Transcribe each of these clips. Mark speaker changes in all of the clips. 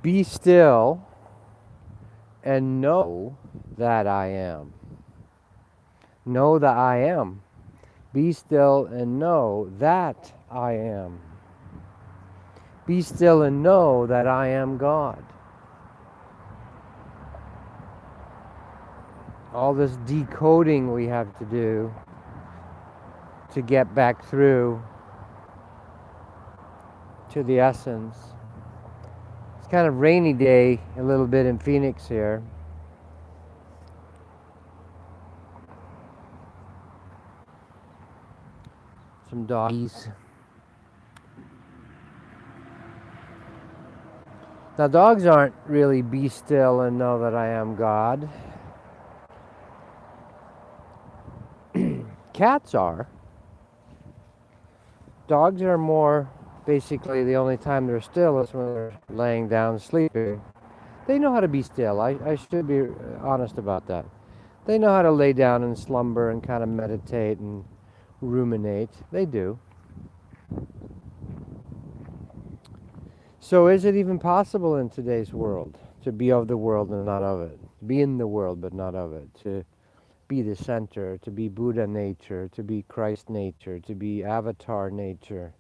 Speaker 1: Be still and know that I am. Know that I am. Be still and know that I am. Be still and know that I am God. All this decoding we have to do to get back through to the essence. It's kind of rainy day a little bit in Phoenix here. Some doggies. Now dogs aren't really be still and know that I am God. Cats are. Dogs are more, basically the only time they're still is when they're laying down sleeping. They know how to be still. I should be honest about that. They know how to lay down and slumber and kind of meditate and ruminate. They do. So is it even possible in today's world to be of the world and not of it? Be in the world but not of it? To be the center, to be Buddha nature, to be Christ nature, to be avatar nature?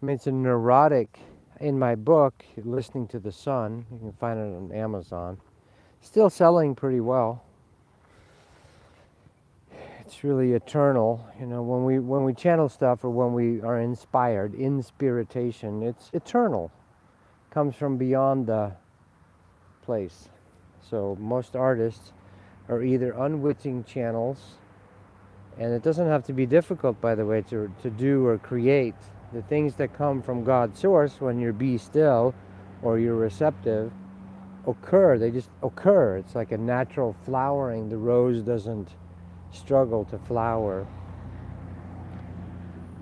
Speaker 1: I mean, it's a neurotic, in my book, Listening to the Sun, you can find it on Amazon, still selling pretty well. It's really eternal, you know, when we channel stuff or when we are inspired, inspiritation, it's eternal. Comes from beyond the place. So most artists are either unwitting channels, and it doesn't have to be difficult, by the way, to do or create. The things that come from God's source when you're be still or you're receptive occur. They just occur. It's like a natural flowering. The rose doesn't struggle to flower.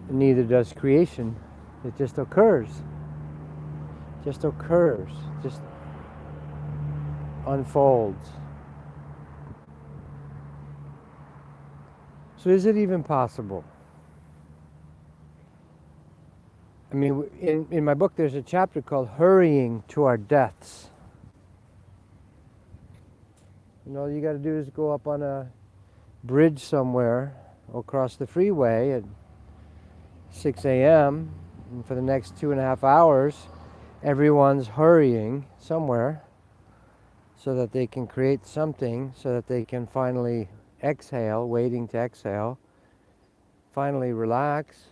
Speaker 1: Neither does creation. It just occurs. Just occurs. Just unfolds. So is it even possible? I mean, in my book there's a chapter called Hurrying to Our Deaths. And all you got to do is go up on a bridge somewhere across the freeway at 6 a.m. and for the next 2.5 hours everyone's hurrying somewhere so that they can create something, so that they can finally exhale, waiting to exhale, finally relax,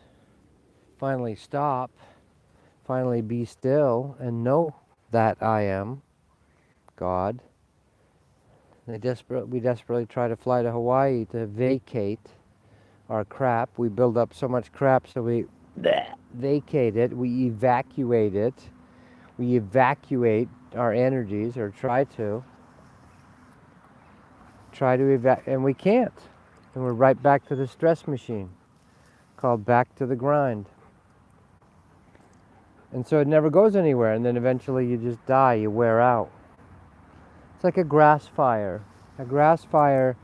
Speaker 1: finally stop, finally be still and know that I am God. We desperately try to fly to Hawaii to vacate our crap. We build up so much crap, so we vacate it, we evacuate it. We evacuate our energies, or try to and we can't. And we're right back to the stress machine, called back to the grind. And so it never goes anywhere, and then eventually you just die, you wear out. It's like a grass fire. A grass fire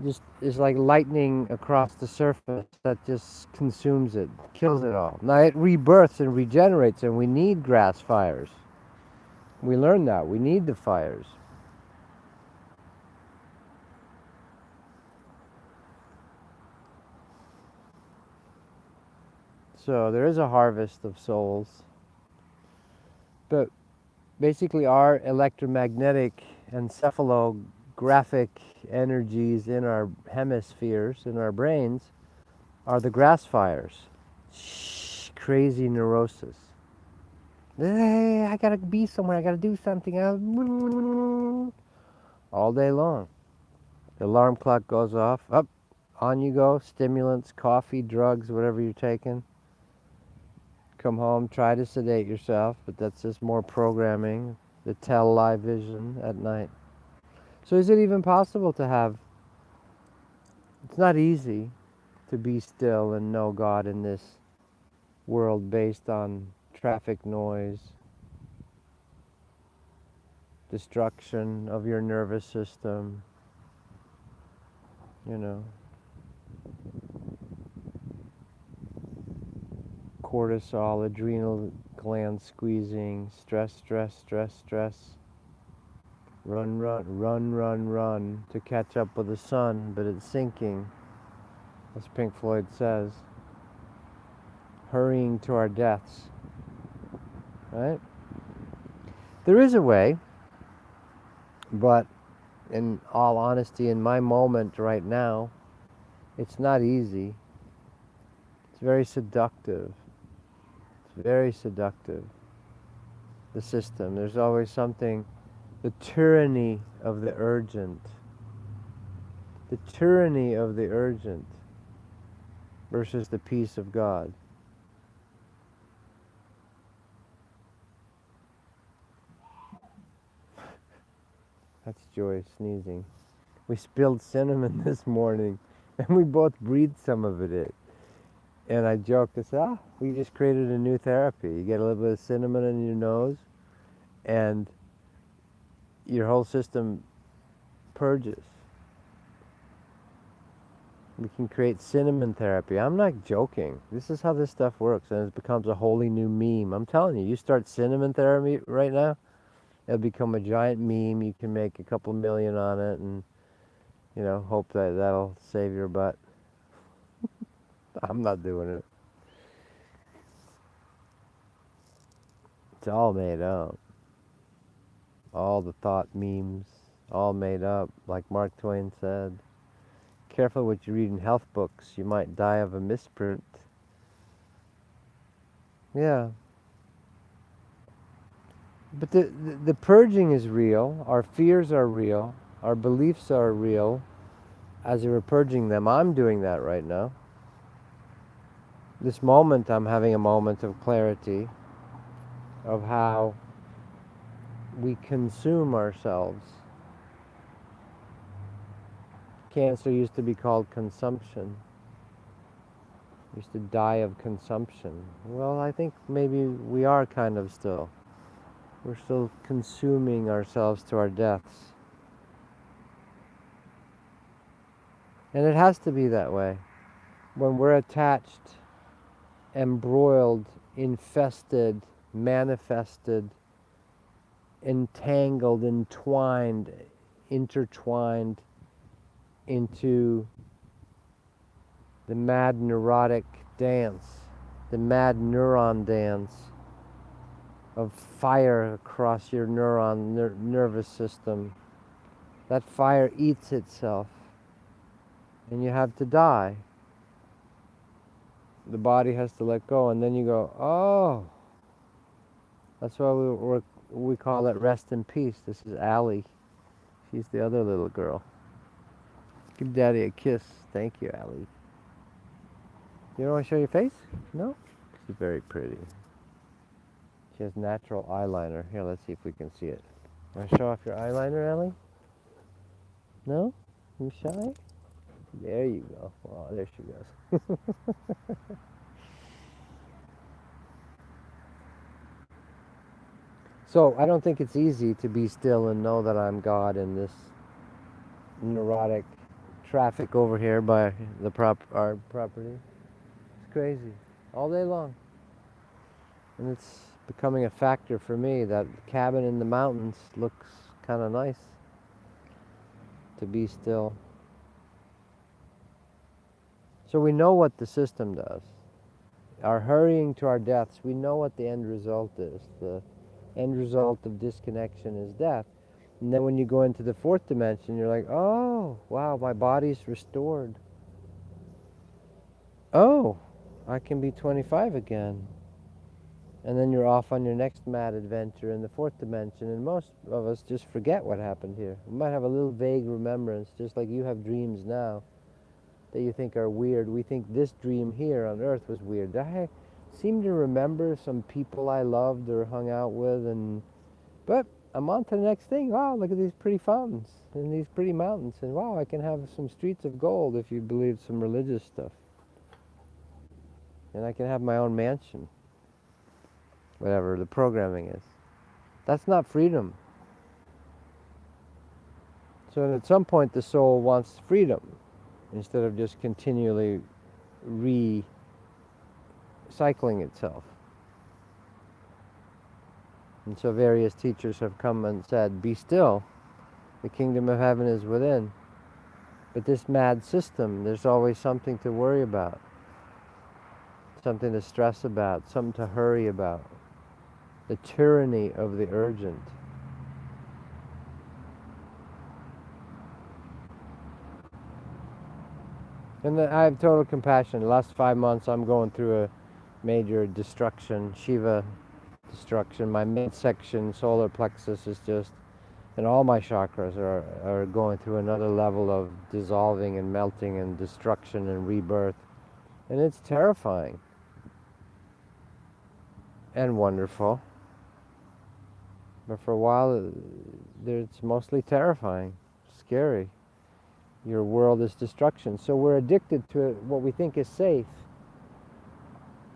Speaker 1: just is like lightning across the surface that just consumes it, kills it all. Now it rebirths and regenerates, and we need grass fires. We learned that. We need the fires. So there is a harvest of souls. But basically our electromagnetic encephalographic energies in our hemispheres, in our brains, are the grass fires. Crazy neurosis. Hey, I gotta be somewhere, I gotta do something. All day long. The alarm clock goes off, up, on you go, stimulants, coffee, drugs, whatever you're taking. Come home, try to sedate yourself, but that's just more programming, the live vision at night. So is it even possible to have, it's not easy to be still and know God in this world based on traffic noise, destruction of your nervous system, cortisol, adrenal gland squeezing, stress, stress, stress, stress. Run, run, run, run, run to catch up with the sun, but it's sinking, as Pink Floyd says. Hurrying to our deaths. Right? There is a way, but in all honesty, in my moment right now, it's not easy. It's very seductive. It's very seductive. The system. There's always something, the tyranny of the urgent. The tyranny of the urgent versus the peace of God. That's Joy sneezing. We spilled cinnamon this morning, and we both breathed some of it in. And I joked, I said, we just created a new therapy. You get a little bit of cinnamon in your nose, and your whole system purges. We can create cinnamon therapy. I'm not joking. This is how this stuff works, and it becomes a wholly new meme. I'm telling you, you start cinnamon therapy right now, it'll become a giant meme. You can make a couple million on it, and hope that that'll save your butt. I'm not doing it. It's all made up. All the thought memes, all made up. Like Mark Twain said, careful what you read in health books. You might die of a misprint. Yeah. But the purging is real. Our fears are real. Our beliefs are real. As we're purging them, I'm doing that right now. This moment, I'm having a moment of clarity of how we consume ourselves. Cancer used to be called consumption. We used to die of consumption. Well, I think maybe we are kind of still. We're still consuming ourselves to our deaths. And it has to be that way. When we're attached, embroiled, infested, manifested, entangled, entwined, intertwined into the mad neurotic dance, the mad neuron dance of fire across your nervous system. That fire eats itself, and you have to die. The body has to let go, and then you go, oh. That's why we call it rest in peace. This is Allie. She's the other little girl. Give Daddy a kiss. Thank you, Allie. You don't want to show your face? No? She's very pretty. She has natural eyeliner. Here, let's see if we can see it. Want to show off your eyeliner, Allie? No? You shy? There you go. Oh, there she goes. So, I don't think it's easy to be still and know that I'm God in this neurotic traffic over here by our property. It's crazy. All day long. And it's becoming a factor for me. That cabin in the mountains looks kind of nice to be still. So we know what the system does. Our hurrying to our deaths, we know what the end result is. The end result of disconnection is death. And then when you go into the fourth dimension, you're like, oh, wow, my body's restored. Oh, I can be 25 again. And then you're off on your next mad adventure in the fourth dimension, and most of us just forget what happened here. We might have a little vague remembrance, just like you have dreams now that you think are weird. We think this dream here on Earth was weird. I seem to remember some people I loved or hung out with, but I'm on to the next thing. Wow, look at these pretty fountains and these pretty mountains, and wow, I can have some streets of gold if you believe some religious stuff. And I can have my own mansion. Whatever the programming is. That's not freedom. So at some point the soul wants freedom instead of just continually cycling itself. And so various teachers have come and said, be still, the kingdom of heaven is within. But this mad system, there's always something to worry about, something to stress about, something to hurry about. The tyranny of the urgent. And I have total compassion. The last 5 months I'm going through a major destruction, Shiva destruction. My midsection, solar plexus is just, and all my chakras are going through another level of dissolving and melting and destruction and rebirth. And it's terrifying and wonderful. But for a while, it's mostly terrifying, scary. Your world is destruction. So we're addicted to what we think is safe.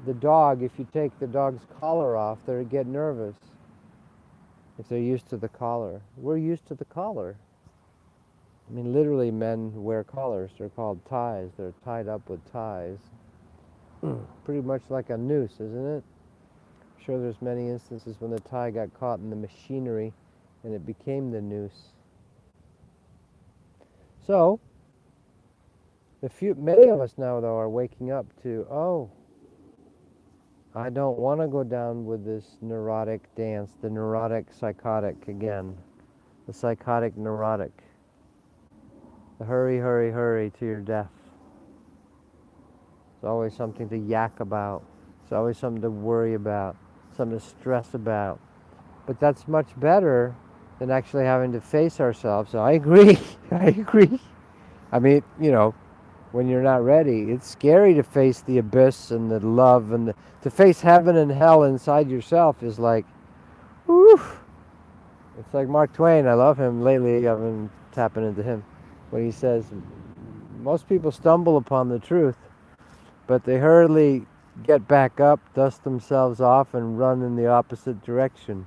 Speaker 1: The dog, if you take the dog's collar off, they get nervous. If they're used to the collar. We're used to the collar. I mean, literally men wear collars. They're called ties. They're tied up with ties. Pretty much like a noose, isn't it? I'm sure there's many instances when the tie got caught in the machinery and it became the noose. So, many of us now, though, are waking up to, oh, I don't want to go down with this neurotic dance, the neurotic psychotic again, the psychotic neurotic, the hurry, hurry, hurry to your death. It's always something to yak about. It's always something to worry about, something to stress about. But that's much better than actually having to face ourselves. So I agree. I agree. I mean, when you're not ready, it's scary to face the abyss and the love and to face heaven and hell inside yourself is like, whew. It's like Mark Twain. I love him. Lately, I've been tapping into him when he says, most people stumble upon the truth, but they hurriedly get back up, dust themselves off, and run in the opposite direction.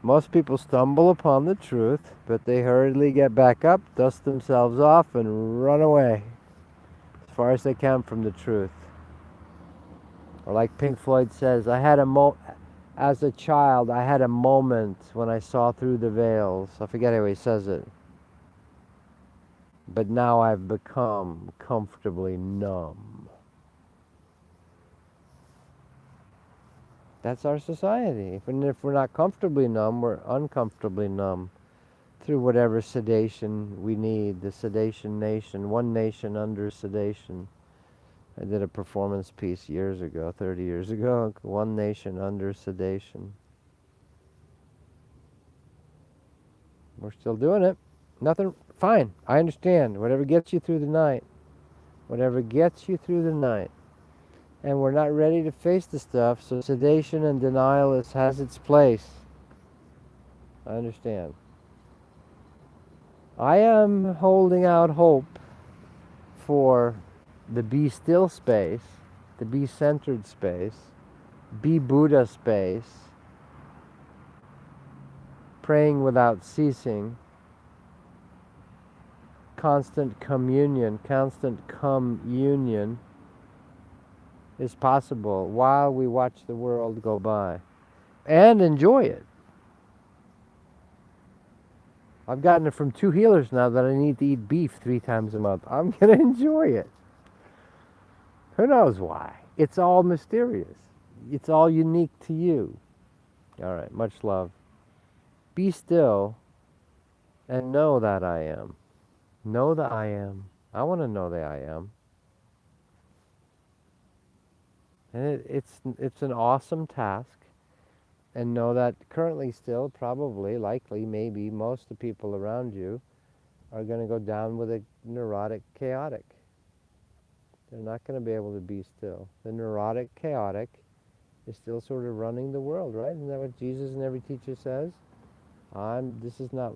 Speaker 1: Most people stumble upon the truth, but they hurriedly get back up, dust themselves off, and run away as far as they can from the truth. Or like Pink Floyd says, as a child, I had a moment when I saw through the veils. I forget how he says it. But now I've become comfortably numb. That's our society. And if we're not comfortably numb, we're uncomfortably numb through whatever sedation we need. The sedation nation, one nation under sedation. I did a performance piece years ago, 30 years ago, one nation under sedation. We're still doing it. Nothing, fine, I understand. Whatever gets you through the night. Whatever gets you through the night. And we're not ready to face the stuff, so sedation and denial has its place. I understand. I am holding out hope for the be still space, the be centered space, be Buddha space, praying without ceasing, constant communion is possible while we watch the world go by and enjoy it. I've gotten it from 2 healers now that I need to eat beef 3 times a month. I'm going to enjoy it. Who knows why? It's all mysterious. It's all unique to you. All right, much love. Be still and know that I am. Know that I am. I want to know that I am. And it's an awesome task. And know that currently still, probably, likely, maybe, most of the people around you are going to go down with a neurotic chaotic. They're not going to be able to be still. The neurotic chaotic is still sort of running the world, right? Isn't that what Jesus and every teacher says? This is not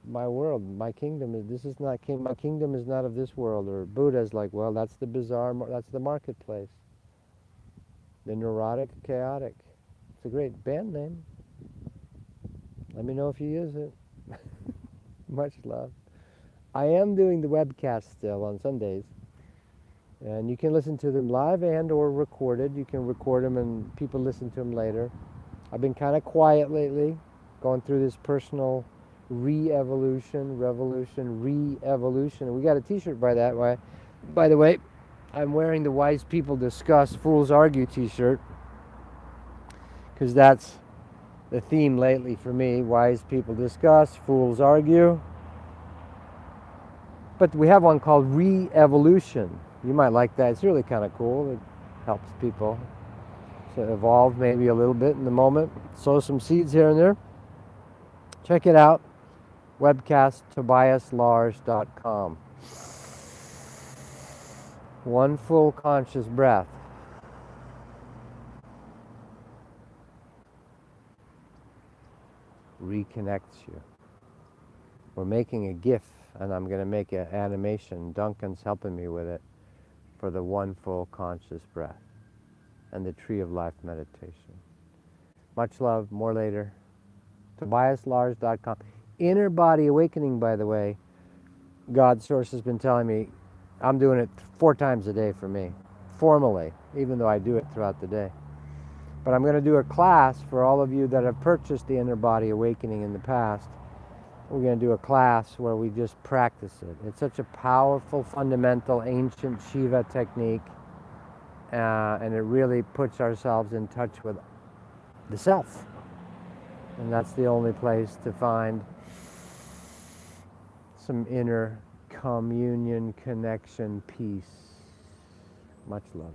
Speaker 1: my world. My kingdom my kingdom is not of this world. Or Buddha's like, well, that's the bizarre, that's the marketplace. The neurotic chaotic. It's a great band name. Let me know if you use it. Much love. I am doing the webcast still on Sundays. And you can listen to them live and or recorded. You can record them and people listen to them later. I've been kind of quiet lately, going through this personal re-evolution, re-evolution. We got a t-shirt by that way. By the way, I'm wearing the Wise People Discuss, Fools Argue t-shirt, because that's the theme lately for me. Wise people discuss, fools argue. But we have one called Re-Evolution. You might like that. It's really kind of cool. It helps people to evolve maybe a little bit in the moment. Sow some seeds here and there. Check it out. Webcast tobiaslars.com. One full conscious breath. Reconnects you. We're making a GIF, and I'm going to make an animation. Duncan's helping me with it for the one full conscious breath and the Tree of Life meditation. Much love. More later. TobiasLars.com. Inner Body Awakening, by the way, God's Source has been telling me I'm doing it 4 times a day for me, formally, even though I do it throughout the day. But I'm going to do a class for all of you that have purchased the Inner Body Awakening in the past. We're going to do a class where we just practice it. It's such a powerful, fundamental, ancient Shiva technique, and it really puts ourselves in touch with the self. And that's the only place to find some inner communion, connection, peace. Much love.